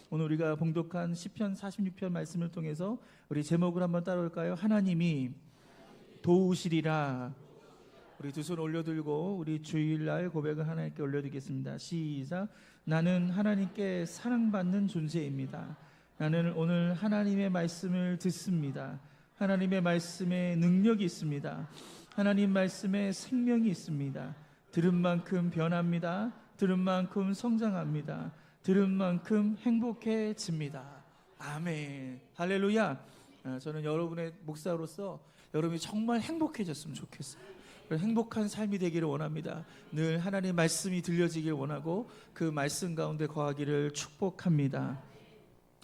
오늘 우리가 봉독한 시편 46편 말씀을 통해서 우리 제목을 한번 따라올까요? 하나님이 도우시리라. 우리 두 손 올려들고 우리 주일날 고백을 하나님께 올려드리겠습니다. 시작. 나는 하나님께 사랑받는 존재입니다. 나는 오늘 하나님의 말씀을 듣습니다. 하나님의 말씀에 능력이 있습니다. 하나님 말씀에 생명이 있습니다. 들은 만큼 변합니다. 들은 만큼 성장합니다. 들은 만큼 행복해집니다. 아멘. 할렐루야. 저는 여러분의 목사로서 여러분이 정말 행복해졌으면 좋겠어요. 행복한 삶이 되기를 원합니다. 늘 하나님의 말씀이 들려지길 원하고 그 말씀 가운데 거하기를 축복합니다.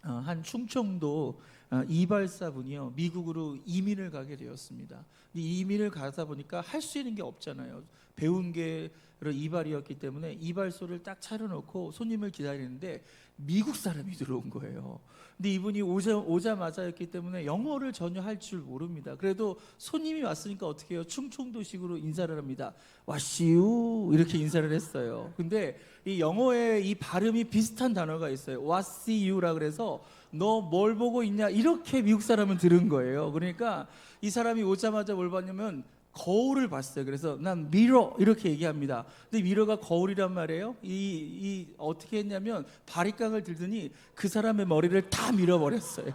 한 충청도 이발사분이요, 미국으로 이민을 가게 되었습니다. 이 이민을 가다 보니까 할 수 있는 게 없잖아요. 배운 게 이발이었기 때문에 이발소를 딱 차려놓고 손님을 기다리는데 미국 사람이 들어온 거예요. 근데 이분이 오자마자였기 때문에 영어를 전혀 할 줄 모릅니다. 그래도 손님이 왔으니까 어떻게 해요? 충청도식으로 인사를 합니다. 와시유 이렇게 인사를 했어요. 근데 이 영어의 이 발음이 비슷한 단어가 있어요. 와시유라 그래서 너 뭘 보고 있냐 이렇게 미국 사람은 들은 거예요. 그러니까 이 사람이 오자마자 뭘 봤냐면 거울을 봤어요. 그래서 난 미러 이렇게 얘기합니다. 근데 미러가 거울이란 말이에요. 이 어떻게 했냐면 바리깡을 들더니 그 사람의 머리를 다 밀어버렸어요.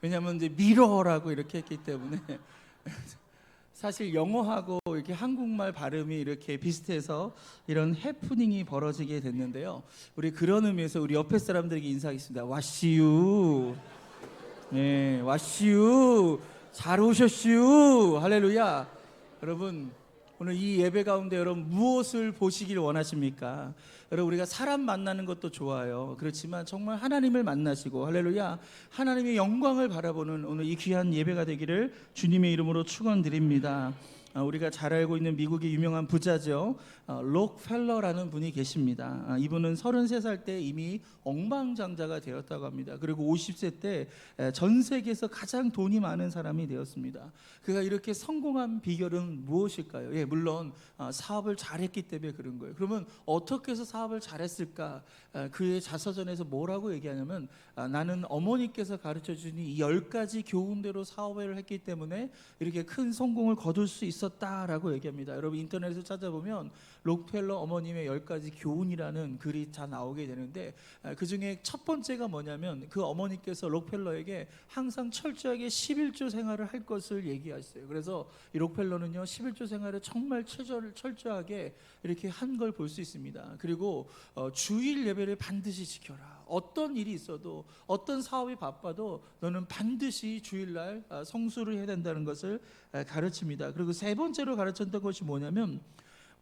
왜냐하면 이제 미러라고 이렇게 했기 때문에. 사실 영어하고 이렇게 한국말 발음이 이렇게 비슷해서 이런 해프닝이 벌어지게 됐는데요. 우리 그런 의미에서 우리 옆에 사람들에게 인사하겠습니다. 와시유. 네, 와시유. 잘 오셨슈. 할렐루야. 여러분, 오늘 이 예배 가운데 여러분 무엇을 보시길 원하십니까? 여러분, 우리가 사람 만나는 것도 좋아요. 그렇지만 정말 하나님을 만나시고, 할렐루야, 하나님의 영광을 바라보는 오늘 이 귀한 예배가 되기를 주님의 이름으로 축원드립니다. 우리가 잘 알고 있는 미국의 유명한 부자죠. 록펠러라는 분이 계십니다. 이분은 33살 때 이미 억만장자가 되었다고 합니다. 그리고 50세 때 전 세계에서 가장 돈이 많은 사람이 되었습니다. 그가 이렇게 성공한 비결은 무엇일까요? 예, 물론 사업을 잘했기 때문에 그런 거예요. 그러면 어떻게 해서 사업을 잘했을까? 그의 자서전에서 뭐라고 얘기하냐면 나는 어머니께서 가르쳐 주니 이 10가지 교훈대로 사업을 했기 때문에 이렇게 큰 성공을 거둘 수 있었다라고 얘기합니다. 여러분 인터넷에서 찾아보면 록펠러 어머님의 10가지 교훈이라는 글이 다 나오게 되는데 그 중에 첫 번째가 뭐냐면 그 어머니께서 록펠러에게 항상 철저하게 11조 생활을 할 것을 얘기하셨어요. 그래서 이 록펠러는요 11조 생활을 정말 철저하게 이렇게 한 걸 볼 수 있습니다. 그리고 주일 예배를 반드시 지켜라. 어떤 일이 있어도 어떤 사업이 바빠도 너는 반드시 주일날 성수를 해야 된다는 것을 가르칩니다. 그리고 세 번째로 가르쳤던 것이 뭐냐면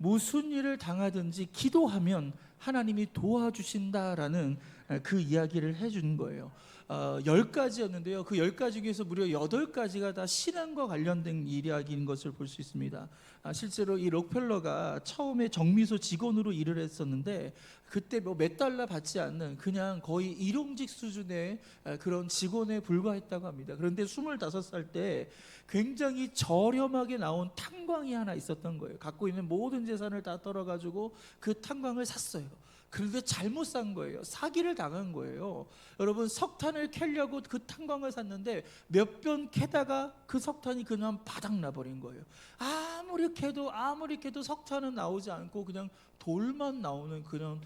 무슨 일을 당하든지 기도하면 하나님이 도와주신다라는 그 이야기를 해준 거예요. 10가지였는데요. 그 10가지 중에서 무려 8가지가 다 신앙과 관련된 이야기인 것을 볼 수 있습니다. 실제로 이 록펠러가 처음에 정미소 직원으로 일을 했었는데 그때 뭐 몇 달러 받지 않는 그냥 거의 일용직 수준의 그런 직원에 불과했다고 합니다. 그런데 25살 때 굉장히 저렴하게 나온 탄광이 하나 있었던 거예요. 갖고 있는 모든 재산을 다 떨어가지고 그 탄광을 샀어요. 그런데 잘못 산 거예요. 사기를 당한 거예요. 여러분 석탄을 캐려고 그 탄광을 샀는데 몇 번 캐다가 그 석탄이 그냥 바닥 나버린 거예요. 아무리 캐도 석탄은 나오지 않고 그냥 돌만 나오는 그런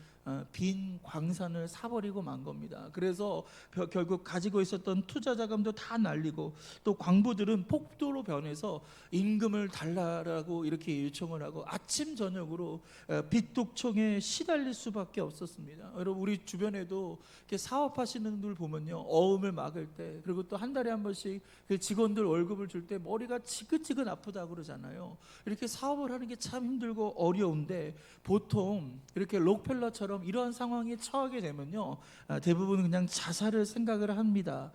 빈 광산을 사버리고 만 겁니다. 그래서 결국 가지고 있었던 투자 자금도 다 날리고 또 광부들은 폭도로 변해서 임금을 달라라고 이렇게 요청을 하고 아침 저녁으로 빚독촉에 시달릴 수밖에 없었습니다. 여러분 우리 주변에도 이렇게 사업하시는 분들 보면요 어음을 막을 때 그리고 또 한 달에 한 번씩 그 직원들 월급을 줄 때 머리가 지긋지긋 아프다고 그러잖아요. 이렇게 사업을 하는 게 참 힘들고 어려운데 보통 이렇게 록펠러처럼 이러한 상황에 처하게 되면요 대부분 그냥 자살을 생각을 합니다.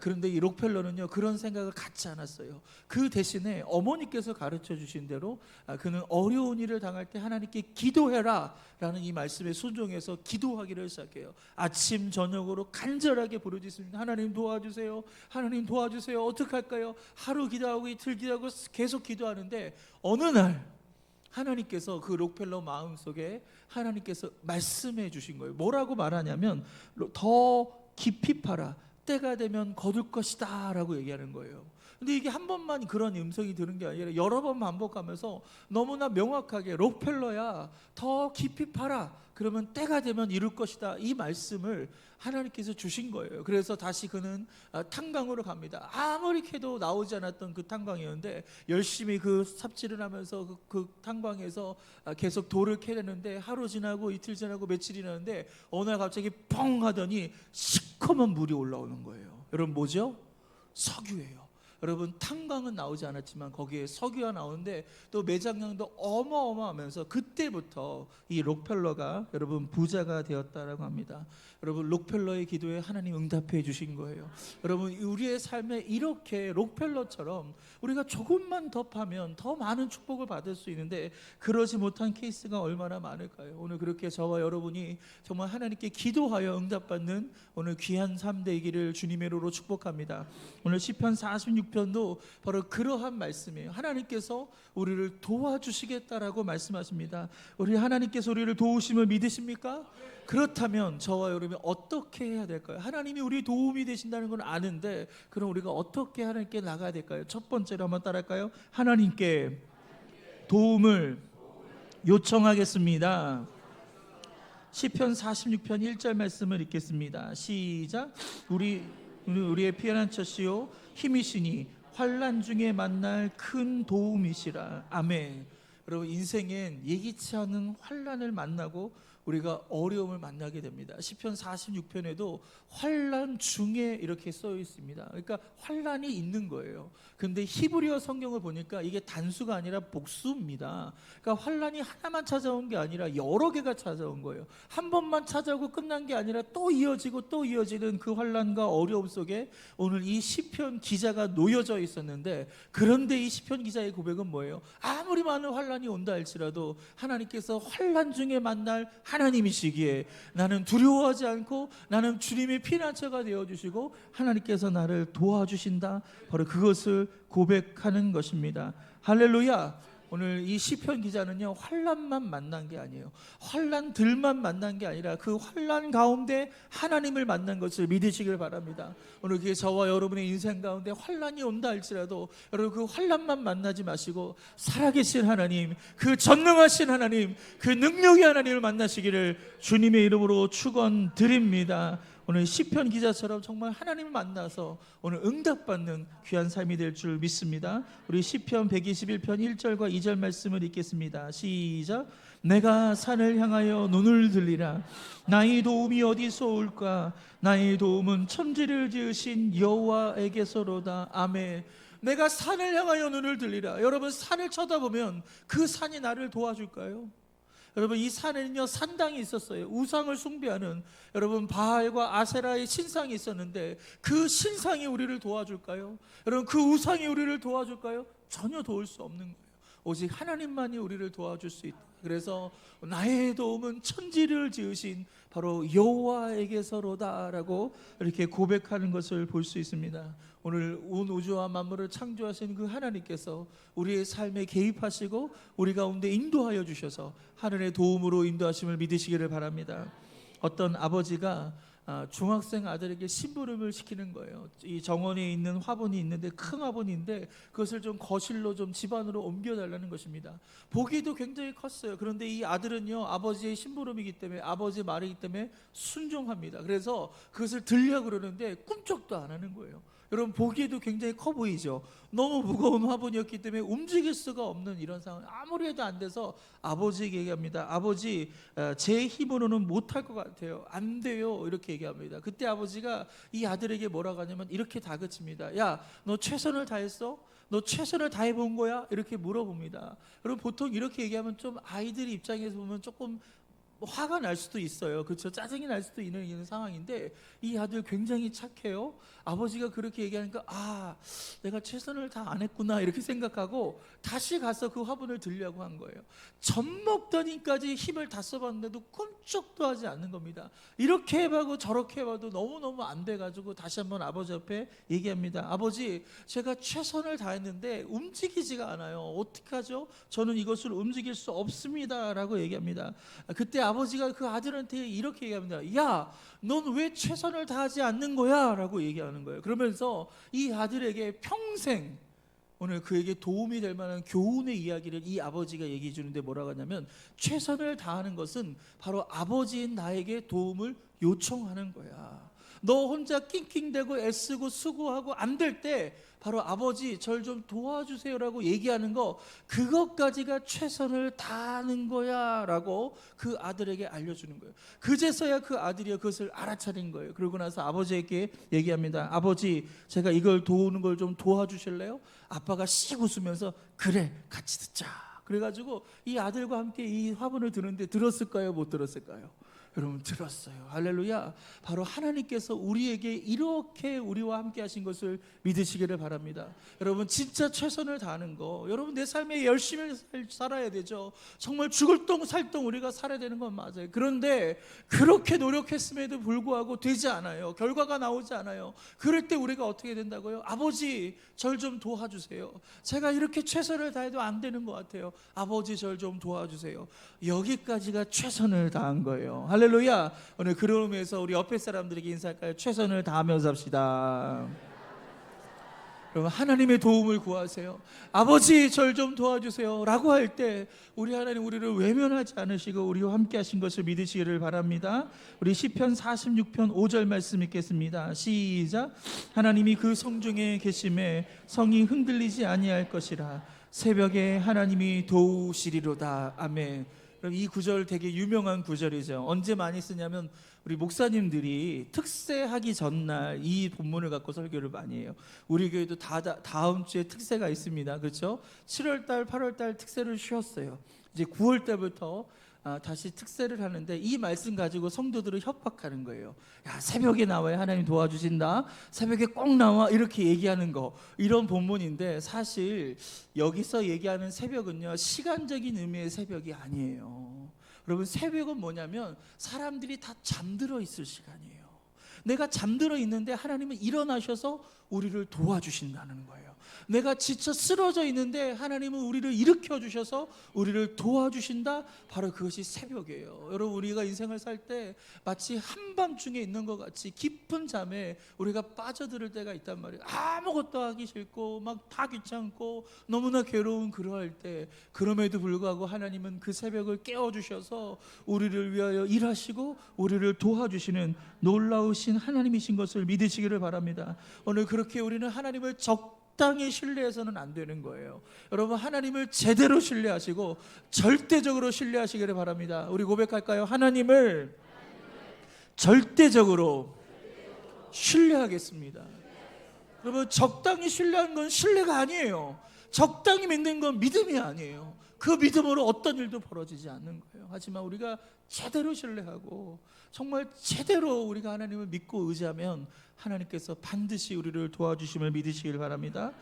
그런데 이 록펠러는요 그런 생각을 갖지 않았어요. 그 대신에 어머니께서 가르쳐 주신 대로 그는 어려운 일을 당할 때 하나님께 기도해라 라는 이 말씀에 순종해서 기도하기를 시작해요. 아침 저녁으로 간절하게 부르짖습니다. 하나님 도와주세요. 하나님 도와주세요. 어떡할까요? 하루 기도하고 이틀 기도하고 계속 기도하는데 어느 날 하나님께서 그 록펠러 마음속에 하나님께서 말씀해 주신 거예요. 뭐라고 말하냐면 더 깊이 파라, 때가 되면 거둘 것이다 라고 얘기하는 거예요. 근데 이게 한 번만 그런 음성이 드는 게 아니라 여러 번 반복하면서 너무나 명확하게 록펠러야 더 깊이 파라, 그러면 때가 되면 이룰 것이다, 이 말씀을 하나님께서 주신 거예요. 그래서 다시 그는 탄광으로 갑니다. 아무리 캐도 나오지 않았던 그 탄광이었는데 열심히 그 삽질을 하면서 그 탄광에서 계속 돌을 캐내는데 하루 지나고 이틀 지나고 며칠이 지나는데 어느 날 갑자기 뻥 하더니 시커먼 물이 올라오는 거예요. 여러분 뭐죠? 석유예요. 여러분 탄광은 나오지 않았지만 거기에 석유가 나오는데 또 매장량도 어마어마하면서 그때부터 이 록펠러가 여러분 부자가 되었다라고 합니다. 여러분 록펠러의 기도에 하나님 응답해 주신 거예요. 여러분 우리의 삶에 이렇게 록펠러처럼 우리가 조금만 더 파면 더 많은 축복을 받을 수 있는데 그러지 못한 케이스가 얼마나 많을까요? 오늘 그렇게 저와 여러분이 정말 하나님께 기도하여 응답받는 오늘 귀한 삶 되기를 주님의 이름으로 축복합니다. 오늘 시편 46편도 바로 그러한 말씀이에요. 하나님께서 우리를 도와주시겠다라고 말씀하십니다. 우리 하나님께서 우리를 도우심을 믿으십니까? 그렇다면 저와 여러분이 어떻게 해야 될까요? 하나님이 우리 도움이 되신다는 건 아는데 그럼 우리가 어떻게 하나님께 나가야 될까요? 첫 번째로 한번 따라할까요? 하나님께 도움을 요청하겠습니다. 시편 46편 1절 말씀을 읽겠습니다. 시작. 우리의 피어난 처시요 힘이시니 환난 중에 만날 큰 도움이시라. 아멘. 여러분 인생엔 예기치 않은 환난을 만나고 우리가 어려움을 만나게 됩니다. 시편 46편에도 환난 중에 이렇게 써 있습니다. 그러니까 환난이 있는 거예요. 근데 히브리어 성경을 보니까 이게 단수가 아니라 복수입니다. 그러니까 환난이 하나만 찾아온 게 아니라 여러 개가 찾아온 거예요. 한 번만 찾아오고 끝난 게 아니라 또 이어지고 또 이어지는 그 환난과 어려움 속에 오늘 이 시편 기자가 놓여져 있었는데, 그런데 이 시편 기자의 고백은 뭐예요? 아무리 많은 환난이 온다 할지라도 하나님께서 환난 중에 만날 하나님이시기에 나는 두려워하지 않고 나는 주님의 피난처가 되어주시고 하나님께서 나를 도와주신다, 바로 그것을 고백하는 것입니다. 할렐루야. 오늘 이 시편 기자는요 환난만 만난 게 아니에요. 환난들만 만난 게 아니라 그 환난 가운데 하나님을 만난 것을 믿으시길 바랍니다. 오늘 그게 저와 여러분의 인생 가운데 환난이 온다 할지라도 여러분 그 환난만 만나지 마시고 살아계신 하나님, 그 전능하신 하나님, 그 능력의 하나님을 만나시기를 주님의 이름으로 축원드립니다. 오늘 시편 기자처럼 정말 하나님을 만나서 오늘 응답받는 귀한 삶이 될 줄 믿습니다. 우리 시편 121편 1절과 2절 말씀을 읽겠습니다. 시작. 내가 산을 향하여 눈을 들리라. 나의 도움이 어디서 올까? 나의 도움은 천지를 지으신 여호와에게서로다. 아멘. 내가 산을 향하여 눈을 들리라. 여러분 산을 쳐다보면 그 산이 나를 도와줄까요? 여러분 이 산에는요 산당이 있었어요. 우상을 숭배하는 여러분 바알과 아세라의 신상이 있었는데 그 신상이 우리를 도와줄까요? 여러분 그 우상이 우리를 도와줄까요? 전혀 도울 수 없는 거예요. 오직 하나님만이 우리를 도와줄 수 있다. 그래서 나의 도움은 천지를 지으신 바로 여호와에게서로다라고 이렇게 고백하는 것을 볼 수 있습니다. 오늘 온 우주와 만물을 창조하신 그 하나님께서 우리의 삶에 개입하시고 우리 가운데 인도하여 주셔서 하늘의 도움으로 인도하심을 믿으시기를 바랍니다. 어떤 아버지가 중학생 아들에게 심부름을 시키는 거예요. 이 정원에 있는 화분이 있는데 큰 화분인데 그것을 좀 거실로 좀 집안으로 옮겨달라는 것입니다. 보기도 굉장히 컸어요. 그런데 이 아들은요 아버지의 심부름이기 때문에 아버지의 말이기 때문에 순종합니다. 그래서 그것을 들려 그러는데 꿈쩍도 안 하는 거예요. 여러분 보기에도 굉장히 커 보이죠. 너무 무거운 화분이었기 때문에 움직일 수가 없는 이런 상황. 아무리 해도 안 돼서 아버지에게 얘기합니다. 아버지 제 힘으로는 못할 것 같아요. 안 돼요. 이렇게 얘기합니다. 그때 아버지가 이 아들에게 뭐라고 하냐면 이렇게 다그칩니다. 야, 너 최선을 다했어? 너 최선을 다해본 거야? 이렇게 물어봅니다. 여러분 보통 이렇게 얘기하면 좀 아이들이 입장에서 보면 조금 화가 날 수도 있어요. 그렇죠? 짜증이 날 수도 있는 상황인데 이 아들 굉장히 착해요. 아버지가 그렇게 얘기하니까 내가 최선을 다 안 했구나 이렇게 생각하고 다시 가서 그 화분을 들려고 한 거예요. 젖먹더니까지 힘을 다 써봤는데도 꿈쩍도 하지 않는 겁니다. 이렇게 해봐도 저렇게 해봐도 너무너무 안 돼가지고 다시 한번 아버지 옆에 얘기합니다. 아버지, 제가 최선을 다했는데 움직이지가 않아요. 어떡하죠? 저는 이것을 움직일 수 없습니다 라고 얘기합니다. 그때 아버지가 그 아들한테 이렇게 얘기합니다. 야, 넌 왜 최선을 다하지 않는 거야? 라고 얘기하는 거예요. 그러면서 이 아들에게 평생 오늘 그에게 도움이 될 만한 교훈의 이야기를 이 아버지가 얘기해 주는데 뭐라고 하냐면, 최선을 다하는 것은 바로 아버지인 나에게 도움을 요청하는 거야. 너 혼자 낑낑대고 애쓰고 수고하고 안 될 때 바로 아버지 절 좀 도와주세요라고 얘기하는 거, 그것까지가 최선을 다하는 거야 라고 그 아들에게 알려주는 거예요. 그제서야 그 아들이 그것을 알아차린 거예요. 그러고 나서 아버지에게 얘기합니다. 아버지, 제가 이걸 도우는 걸 좀 도와주실래요? 아빠가 씩 웃으면서 그래, 같이 듣자. 그래가지고 이 아들과 함께 이 화분을 드는데 들었을까요? 못 들었을까요? 여러분, 들었어요. 할렐루야. 바로 하나님께서 우리에게 이렇게 우리와 함께 하신 것을 믿으시기를 바랍니다. 여러분, 진짜 최선을 다하는 거, 여러분 내 삶에 열심히 살아야 되죠. 정말 죽을 똥 살 똥 우리가 살아야 되는 건 맞아요. 그런데 그렇게 노력했음에도 불구하고 되지 않아요. 결과가 나오지 않아요. 그럴 때 우리가 어떻게 된다고요? 아버지, 절 좀 도와주세요. 제가 이렇게 최선을 다해도 안 되는 것 같아요. 아버지, 절 좀 도와주세요. 여기까지가 최선을 다한 거예요. 할렐루야. 오늘 그런 의미에서 우리 옆에 사람들에게 인사할까요? 최선을 다하면서 합시다. 여러분, 하나님의 도움을 구하세요. 아버지, 절 좀 도와주세요 라고 할 때 우리 하나님 우리를 외면하지 않으시고 우리와 함께 하신 것을 믿으시기를 바랍니다. 우리 시편 46편 5절 말씀 읽겠습니다. 시작. 하나님이 그 성중에 계심에 성이 흔들리지 아니할 것이라. 새벽에 하나님이 도우시리로다. 아멘. 그럼 이 구절 되게 유명한 구절이죠. 언제 많이 쓰냐면 우리 목사님들이 특세하기 전날 이 본문을 갖고 설교를 많이 해요. 우리 교회도 다음 주에 특세가 있습니다. 그렇죠? 7월달, 8월달 특세를 쉬었어요. 이제 9월달부터 다시 특세를 하는데 이 말씀 가지고 성도들을 협박하는 거예요. 야, 새벽에 나와야 하나님 도와주신다. 새벽에 꼭 나와. 이렇게 얘기하는 거, 이런 본문인데 사실 여기서 얘기하는 새벽은요, 시간적인 의미의 새벽이 아니에요. 여러분, 새벽은 뭐냐면 사람들이 다 잠들어 있을 시간이에요. 내가 잠들어 있는데 하나님은 일어나셔서 우리를 도와주신다는 거예요. 내가 지쳐 쓰러져 있는데 하나님은 우리를 일으켜 주셔서 우리를 도와주신다. 바로 그것이 새벽이에요. 여러분, 우리가 인생을 살 때 마치 한밤중에 있는 것 같이 깊은 잠에 우리가 빠져들 때가 있단 말이에요. 아무것도 하기 싫고 막 다 귀찮고 너무나 괴로운 그러할 때, 그럼에도 불구하고 하나님은 그 새벽을 깨워주셔서 우리를 위하여 일하시고 우리를 도와주시는 놀라우신 하나님이신 것을 믿으시기를 바랍니다. 오늘 그렇게 우리는 하나님을 적당히 신뢰해서는 안 되는 거예요. 여러분, 하나님을 제대로 신뢰하시고 절대적으로 신뢰하시기를 바랍니다. 우리 고백할까요? 하나님을 절대적으로 신뢰하겠습니다. 여러분, 적당히 신뢰하는 건 신뢰가 아니에요. 적당히 믿는 건 믿음이 아니에요. 그 믿음으로 어떤 일도 벌어지지 않는 거예요. 하지만 우리가 제대로 신뢰하고 정말 제대로 우리가 하나님을 믿고 의지하면 하나님께서 반드시 우리를 도와주심을 믿으시길 바랍니다.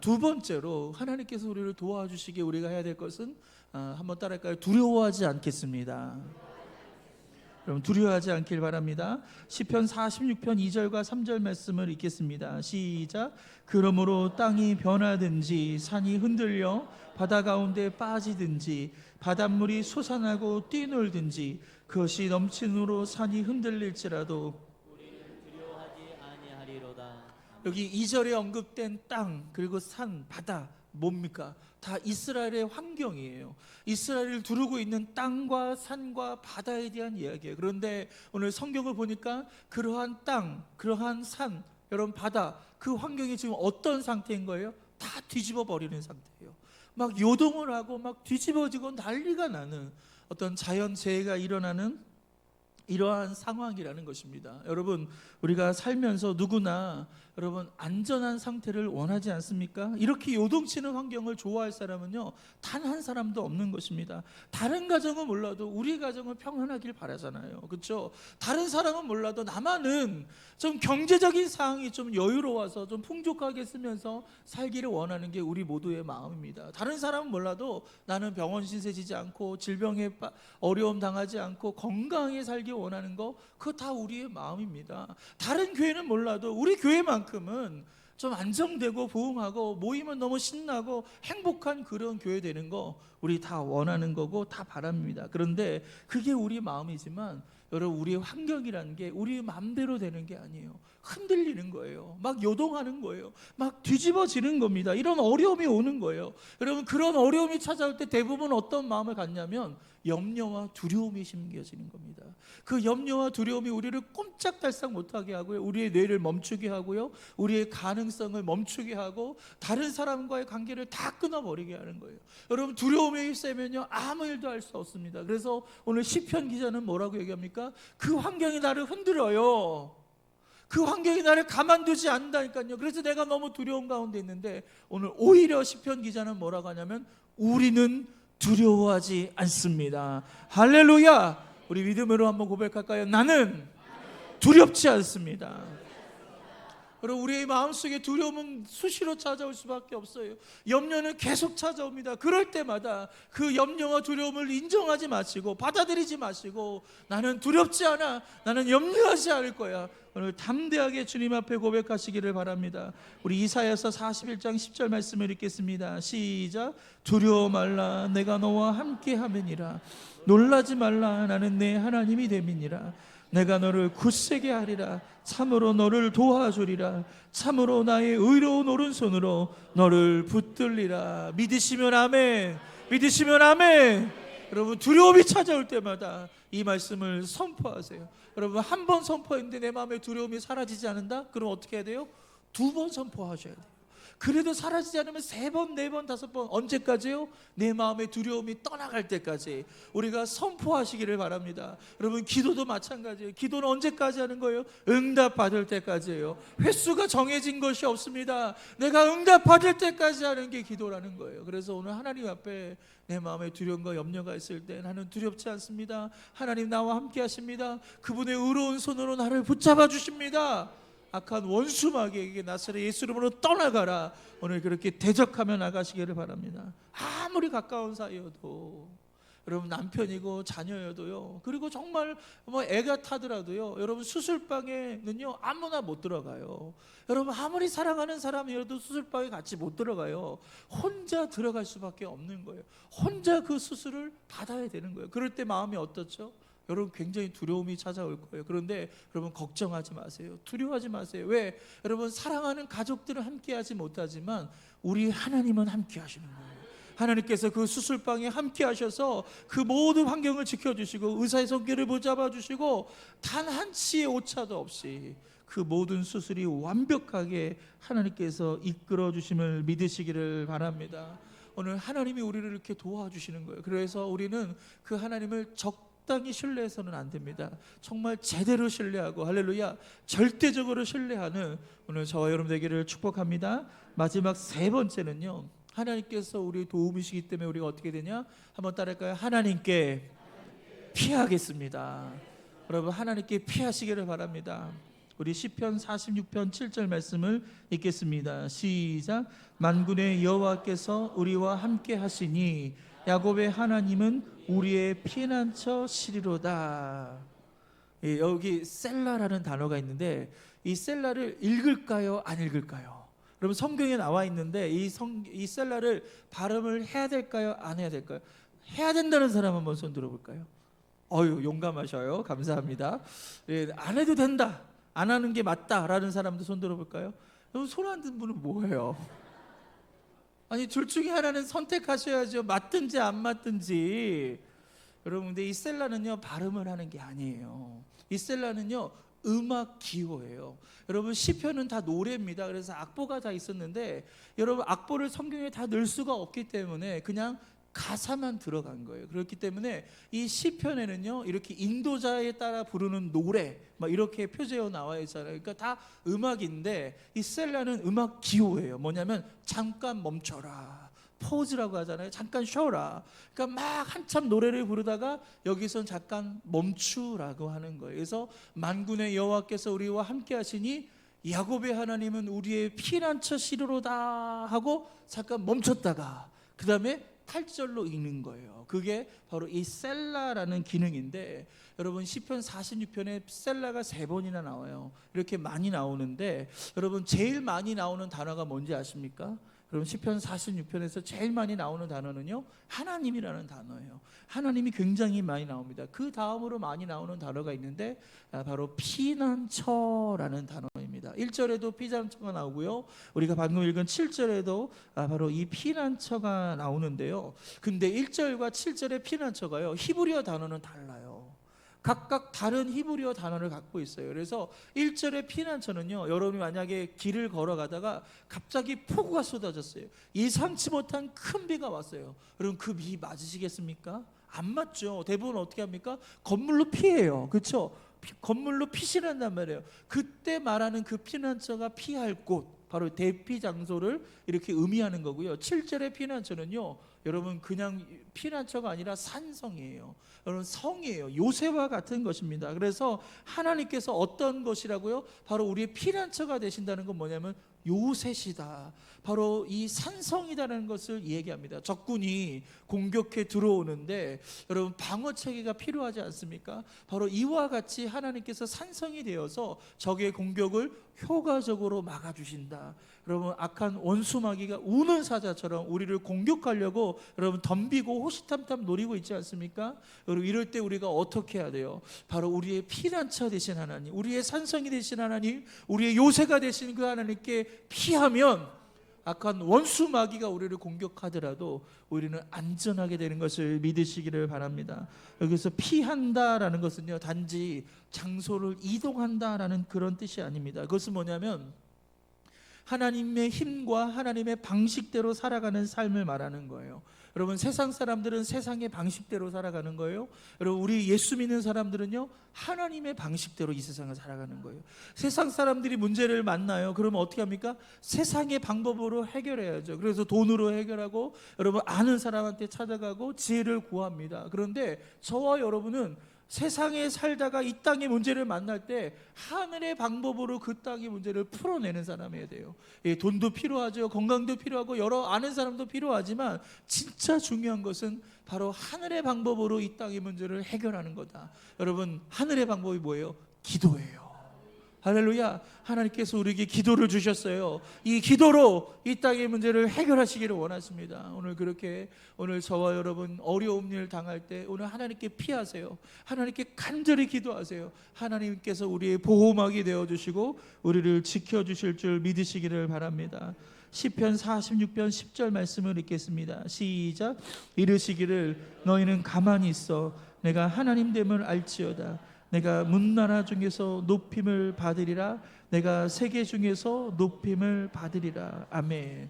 두 번째로 하나님께서 우리를 도와주시기에 우리가 해야 될 것은 한번 따라할까요? 두려워하지 않겠습니다. 여러분, 두려워하지 않길 바랍니다. 시편 46편 2절과 3절 말씀을 읽겠습니다. 시작. 그러므로 땅이 변하든지 산이 흔들려 바다 가운데 빠지든지 바닷물이 솟아나고 뛰놀든지 그것이 넘친으로 산이 흔들릴지라도 우리는 두려워하지 아니하리로다. 여기 2절에 언급된 땅, 그리고 산, 바다 뭡니까? 다 이스라엘의 환경이에요. 이스라엘을 두르고 있는 땅과 산과 바다에 대한 이야기예요. 그런데 오늘 성경을 보니까 그러한 땅, 그러한 산, 여러분 바다, 그 환경이 지금 어떤 상태인 거예요? 다 뒤집어 버리는 상태예요. 막 요동을 하고 막 뒤집어지고 난리가 나는 어떤 자연재해가 일어나는 이러한 상황이라는 것입니다. 여러분, 우리가 살면서 누구나 여러분 안전한 상태를 원하지 않습니까? 이렇게 요동치는 환경을 좋아할 사람은요 단 한 사람도 없는 것입니다. 다른 가정은 몰라도 우리 가정은 평안하길 바라잖아요. 그렇죠? 다른 사람은 몰라도 나만은 좀 경제적인 상황이 좀 여유로워서 좀 풍족하게 쓰면서 살기를 원하는 게 우리 모두의 마음입니다. 다른 사람은 몰라도 나는 병원 신세 지지 않고 질병에 어려움 당하지 않고 건강하게 살기 원하는 거, 그거 다 우리의 마음입니다. 다른 교회는 몰라도 우리 교회만큼은 좀 안정되고 부흥하고 모이면 너무 신나고 행복한 그런 교회 되는 거 우리 다 원하는 거고 다 바랍니다. 그런데 그게 우리 마음이지만 여러분, 우리의 환경이라는 게 우리 마음대로 되는 게 아니에요. 흔들리는 거예요. 막 요동하는 거예요. 막 뒤집어지는 겁니다. 이런 어려움이 오는 거예요. 여러분, 그런 어려움이 찾아올 때 대부분 어떤 마음을 갖냐면 염려와 두려움이 심겨지는 겁니다. 그 염려와 두려움이 우리를 꼼짝달싹 못하게 하고요, 우리의 뇌를 멈추게 하고요, 우리의 가능성을 멈추게 하고 다른 사람과의 관계를 다 끊어버리게 하는 거예요. 여러분, 두려움에 휩싸이면요 아무 일도 할 수 없습니다. 그래서 오늘 시편 기자는 뭐라고 얘기합니까? 그 환경이 나를 흔들어요. 그 환경이 나를 가만두지 않는다니까요. 그래서 내가 너무 두려움 가운데 있는데 오늘 오히려 시편 기자는 뭐라고 하냐면 우리는 두려워하지 않습니다. 할렐루야. 우리 믿음으로 한번 고백할까요? 나는 두렵지 않습니다. 그리고 우리의 마음속에 두려움은 수시로 찾아올 수밖에 없어요. 염려는 계속 찾아옵니다. 그럴 때마다 그 염려와 두려움을 인정하지 마시고 받아들이지 마시고 나는 두렵지 않아, 나는 염려하지 않을 거야, 오늘 담대하게 주님 앞에 고백하시기를 바랍니다. 우리 이사야서 41장 10절 말씀을 읽겠습니다. 시작. 두려워 말라, 내가 너와 함께 하느니라. 놀라지 말라, 나는 내 하나님이 됨이니라. 내가 너를 굳세게 하리라. 참으로 너를 도와주리라. 참으로 나의 의로운 오른손으로 너를 붙들리라. 믿으시면 아멘. 믿으시면 아멘. 여러분, 두려움이 찾아올 때마다 이 말씀을 선포하세요. 여러분, 한 번 선포했는데 내 마음의 두려움이 사라지지 않는다? 그럼 어떻게 해야 돼요? 2번 선포하셔야 돼요. 그래도 사라지지 않으면 3번, 4번, 5번, 언제까지요? 내 마음의 두려움이 떠나갈 때까지 우리가 선포하시기를 바랍니다. 여러분, 기도도 마찬가지예요. 기도는 언제까지 하는 거예요? 응답받을 때까지예요. 횟수가 정해진 것이 없습니다. 내가 응답받을 때까지 하는 게 기도라는 거예요. 그래서 오늘 하나님 앞에 내 마음에 두려움과 염려가 있을 때 나는 두렵지 않습니다. 하나님 나와 함께 하십니다. 그분의 의로운 손으로 나를 붙잡아 주십니다. 악한 원수 마귀에게 나사렛 예수 이름으로 떠나가라. 오늘 그렇게 대적하며 나가시기를 바랍니다. 아무리 가까운 사이여도, 여러분 남편이고 자녀여도요, 그리고 정말 뭐 애가 타더라도요, 여러분 수술방에는요 아무나 못 들어가요. 여러분 아무리 사랑하는 사람이어도 수술방에 같이 못 들어가요. 혼자 들어갈 수밖에 없는 거예요. 혼자 그 수술을 받아야 되는 거예요. 그럴 때 마음이 어떻죠? 여러분 굉장히 두려움이 찾아올 거예요. 그런데 여러분 걱정하지 마세요. 두려워하지 마세요. 왜? 여러분 사랑하는 가족들은 함께하지 못하지만 우리 하나님은 함께 하시는 거예요. 하나님께서 그 수술방에 함께 하셔서 그 모든 환경을 지켜주시고 의사의 손길을 붙잡아 주시고 단 한 치의 오차도 없이 그 모든 수술이 완벽하게 하나님께서 이끌어 주심을 믿으시기를 바랍니다. 오늘 하나님이 우리를 이렇게 도와주시는 거예요. 그래서 우리는 그 하나님을 적당히 신뢰해서는 안 됩니다. 정말 제대로 신뢰하고, 할렐루야, 절대적으로 신뢰하는 오늘 저와 여러분 되기를 축복합니다. 마지막 3번째는요, 하나님께서 우리의 도움이시기 때문에 우리가 어떻게 되냐? 한번 따라할까요? 하나님께 피하겠습니다. 여러분 하나님께 피하시기를 바랍니다. 우리 시편 46편 7절 말씀을 읽겠습니다. 시작. 만군의 여호와께서 우리와 함께 하시니 야곱의 하나님은 우리의 피난처시리로다. 여기 셀라라는 단어가 있는데 이 셀라를 읽을까요? 안 읽을까요? 여러분 성경에 나와 있는데 이 셀라를 발음을 해야 될까요? 안 해야 될까요? 해야 된다는 사람 한번 손 들어볼까요? 용감하셔요. 감사합니다. 안 해도 된다, 안 하는 게 맞다라는 사람도 손 들어볼까요? 손 안 든 분은 뭐예요? 아니 둘 중에 하나는 선택하셔야죠. 맞든지 안 맞든지. 여러분 근데 이 셀라는요 발음을 하는 게 아니에요. 이 셀라는요 음악 기호예요. 여러분 시편은 다 노래입니다. 그래서 악보가 다 있었는데 여러분 악보를 성경에 다 넣을 수가 없기 때문에 그냥 가사만 들어간 거예요. 그렇기 때문에 이 시편에는요 이렇게 인도자에 따라 부르는 노래 막 이렇게 표제어 나와 있잖아요. 그러니까 다 음악인데 이 셀라는 음악 기호예요. 뭐냐면 잠깐 멈춰라, 포즈라고 하잖아요. 잠깐 쉬어라. 그러니까 막 한참 노래를 부르다가 여기선 잠깐 멈추라고 하는 거예요. 그래서 만군의 여호와께서 우리와 함께 하시니 야곱의 하나님은 우리의 피난처 시로로다 하고 잠깐 멈췄다가 그 다음에 8절로 읽는 거예요. 그게 바로 이 셀라라는 기능인데, 여러분 시편 46편에 셀라가 3번이나 나와요. 이렇게 많이 나오는데 여러분 제일 많이 나오는 단어가 뭔지 아십니까? 여러분 시편 46편에서 제일 많이 나오는 단어는요 하나님이라는 단어예요. 하나님이 굉장히 많이 나옵니다. 그 다음으로 많이 나오는 단어가 있는데 바로 피난처라는 단어입니다. 1절에도 피난처가 나오고요, 우리가 방금 읽은 7절에도 바로 이 피난처가 나오는데요. 근데 1절과 7절의 피난처가요 히브리어 단어는 달라요. 각각 다른 히브리어 단어를 갖고 있어요. 그래서 1절의 피난처는요, 여러분이 만약에 길을 걸어가다가 갑자기 폭우가 쏟아졌어요. 예상치 못한 큰 비가 왔어요. 여러분 그 비 맞으시겠습니까? 안 맞죠. 대부분 어떻게 합니까? 건물로 피해요. 그렇죠? 건물로 피신한단 말이에요. 그때 말하는 그 피난처가 피할 곳, 바로 대피 장소를 이렇게 의미하는 거고요. 7절의 피난처는요, 여러분 그냥 피난처가 아니라 산성이에요. 여러분 성이에요. 요새와 같은 것입니다. 그래서 하나님께서 어떤 것이라고요? 바로 우리의 피난처가 되신다는 건 뭐냐면 요새시다, 바로 이 산성이라는 것을 얘기합니다. 적군이 공격해 들어오는데 여러분 방어 체계가 필요하지 않습니까? 바로 이와 같이 하나님께서 산성이 되어서 적의 공격을 효과적으로 막아주신다. 여러분 악한 원수 마귀가 우는 사자처럼 우리를 공격하려고 여러분 덤비고 호시탐탐 노리고 있지 않습니까? 여러분 이럴 때 우리가 어떻게 해야 돼요? 바로 우리의 피난처 되신 하나님, 우리의 산성이 되신 하나님, 우리의 요새가 되신 그 하나님께 피하면 악한 원수 마귀가 우리를 공격하더라도 우리는 안전하게 되는 것을 믿으시기를 바랍니다. 여기서 피한다라는 것은요 단지 장소를 이동한다라는 그런 뜻이 아닙니다. 그것은 뭐냐면 하나님의 힘과 하나님의 방식대로 살아가는 삶을 말하는 거예요. 여러분 세상 사람들은 세상의 방식대로 살아가는 거예요. 여러분 우리 예수 믿는 사람들은요 하나님의 방식대로 이 세상을 살아가는 거예요. 세상 사람들이 문제를 만나요. 그러면 어떻게 합니까? 세상의 방법으로 해결해야죠. 그래서 돈으로 해결하고 여러분 아는 사람한테 찾아가고 지혜를 구합니다. 그런데 저와 여러분은 세상에 살다가 이 땅의 문제를 만날 때 하늘의 방법으로 그 땅의 문제를 풀어내는 사람이어야 돼요. 돈도 필요하죠. 건강도 필요하고 여러 아는 사람도 필요하지만 진짜 중요한 것은 바로 하늘의 방법으로 이 땅의 문제를 해결하는 거다. 여러분 하늘의 방법이 뭐예요? 기도예요. 할렐루야. 하나님께서 우리에게 기도를 주셨어요. 이 기도로 이 땅의 문제를 해결하시기를 원하십니다. 오늘 그렇게 오늘 저와 여러분 어려운 일 당할 때 오늘 하나님께 피하세요. 하나님께 간절히 기도하세요. 하나님께서 우리의 보호막이 되어주시고 우리를 지켜주실 줄 믿으시기를 바랍니다. 시편 46편 10절 말씀을 읽겠습니다. 시작. 이르시기를 너희는 가만히 있어 내가 하나님됨을 알지어다. 내가 문나라 중에서 높임을 받으리라. 내가 세계 중에서 높임을 받으리라. 아멘.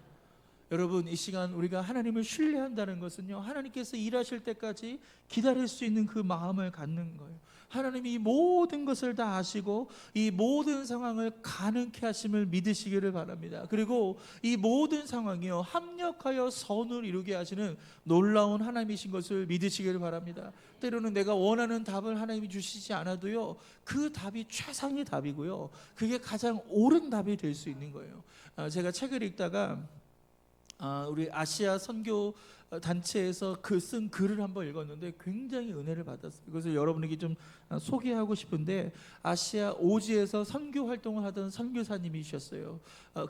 여러분 이 시간 우리가 하나님을 신뢰한다는 것은요 하나님께서 일하실 때까지 기다릴 수 있는 그 마음을 갖는 거예요. 하나님이 이 모든 것을 다 아시고 이 모든 상황을 가능케 하심을 믿으시기를 바랍니다. 그리고 이 모든 상황이요 합력하여 선을 이루게 하시는 놀라운 하나님이신 것을 믿으시기를 바랍니다. 때로는 내가 원하는 답을 하나님이 주시지 않아도요 그 답이 최상의 답이고요 그게 가장 옳은 답이 될 수 있는 거예요. 제가 책을 읽다가 우리 아시아 선교 단체에서 쓴 글을 한번 읽었는데 굉장히 은혜를 받았어요. 그것을 여러분에게 좀 소개하고 싶은데 아시아 오지에서 선교 활동을 하던 선교사님이셨어요.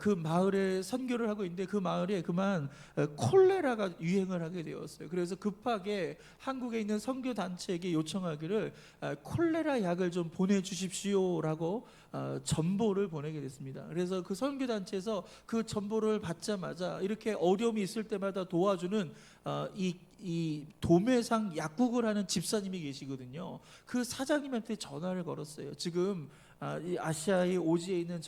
그 마을에 선교를 하고 있는데 그 마을에 그만 콜레라가 유행을 하게 되었어요. 그래서 급하게 한국에 있는 선교 단체에게 요청하기를 콜레라 약을 좀 보내주십시오라고 전보를 보내게 됐습니다. 그래서 그 선교 단체에서 그 전보를 받자마자 이렇게 어려움이 있을 때마다 도와주는 이 도매상 약국을 하는 집사님이 계시거든요. 그 사장님한테 전화를 걸었어요. 지금 이 아시아의 오지에 있는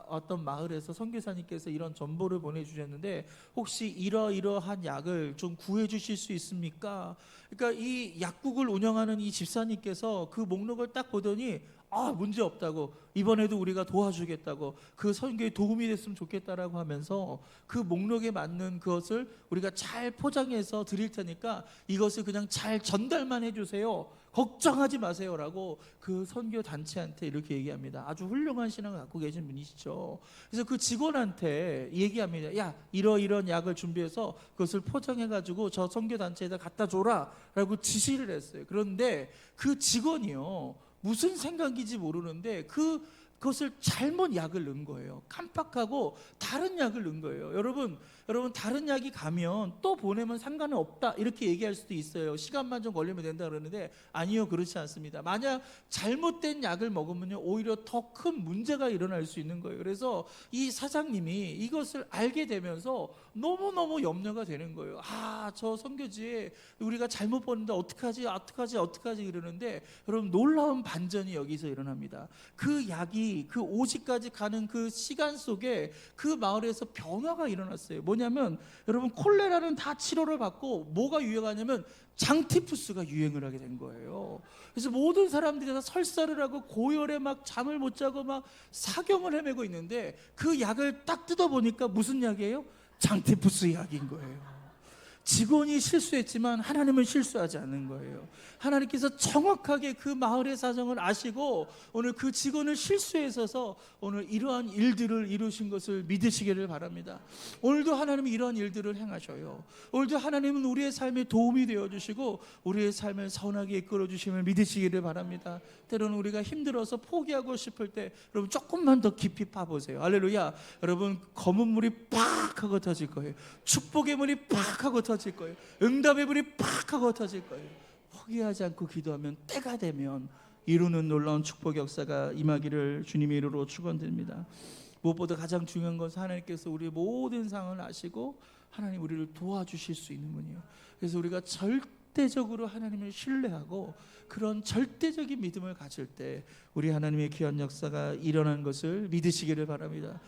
어떤 마을에서 선교사님께서 이런 전보를 보내주셨는데 혹시 이러이러한 약을 좀 구해주실 수 있습니까? 그러니까 이 약국을 운영하는 이 집사님께서 그 목록을 딱 보더니 문제 없다고, 이번에도 우리가 도와주겠다고, 그 선교에 도움이 됐으면 좋겠다라고 하면서 그 목록에 맞는 그것을 우리가 잘 포장해서 드릴 테니까 이것을 그냥 잘 전달만 해주세요, 걱정하지 마세요라고 그 선교 단체한테 이렇게 얘기합니다. 아주 훌륭한 신앙을 갖고 계신 분이시죠. 그래서 그 직원한테 얘기합니다. 야, 이런 약을 준비해서 그것을 포장해가지고 저 선교 단체에다 갖다 줘라라고 지시를 했어요. 그런데 그 직원이요, 무슨 생각인지 모르는데 그것을 잘못 약을 넣은 거예요. 깜빡하고 다른 약을 넣은 거예요. 여러분 다른 약이 가면 또 보내면 상관은 없다 이렇게 얘기할 수도 있어요. 시간만 좀 걸리면 된다 그러는데 아니요, 그렇지 않습니다. 만약 잘못된 약을 먹으면요, 오히려 더 큰 문제가 일어날 수 있는 거예요. 그래서 이 사장님이 이것을 알게 되면서 너무너무 염려가 되는 거예요. 저 선교지에 우리가 잘못 보는데 어떡하지 이러는데, 여러분 놀라운 반전이 여기서 일어납니다. 그 약이 그 오지까지 가는 그 시간 속에 그 마을에서 변화가 일어났어요. 뭐냐면 여러분, 콜레라는 다 치료를 받고 뭐가 유행하냐면 장티푸스가 유행을 하게 된 거예요. 그래서 모든 사람들이 다 설사를 하고 고열에 막 잠을 못 자고 막 사경을 헤매고 있는데 그 약을 딱 뜯어보니까 무슨 약이에요? 장티푸스 약인 거예요. 직원이 실수했지만 하나님은 실수하지 않는 거예요. 하나님께서 정확하게 그 마을의 사정을 아시고 오늘 그 직원을 실수에 있어서 오늘 이러한 일들을 이루신 것을 믿으시기를 바랍니다. 오늘도 하나님은 이러한 일들을 행하셔요. 오늘도 하나님은 우리의 삶에 도움이 되어주시고 우리의 삶을 선하게 이끌어주심을 믿으시기를 바랍니다. 때로는 우리가 힘들어서 포기하고 싶을 때 여러분 조금만 더 깊이 파보세요. 할렐루야. 여러분 검은 물이 팍 하고 터질 거예요. 축복의 물이 팍 하고 터질 거예요. 응답의 물이 팍 하고 터질 거예요. 포기하지 않고 기도하면 때가 되면 이루는 놀라운 축복 역사가 임하기를 주님의 이름으로 축원드립니다. 무엇보다 가장 중요한 것은 하나님께서 우리의 모든 상황을 아시고 하나님 우리를 도와주실 수 있는 분이에요. 그래서 우리가 절대적으로 하나님을 신뢰하고 그런 절대적인 믿음을 가질 때 우리 하나님의 귀한 역사가 일어난 것을 믿으시기를 바랍니다.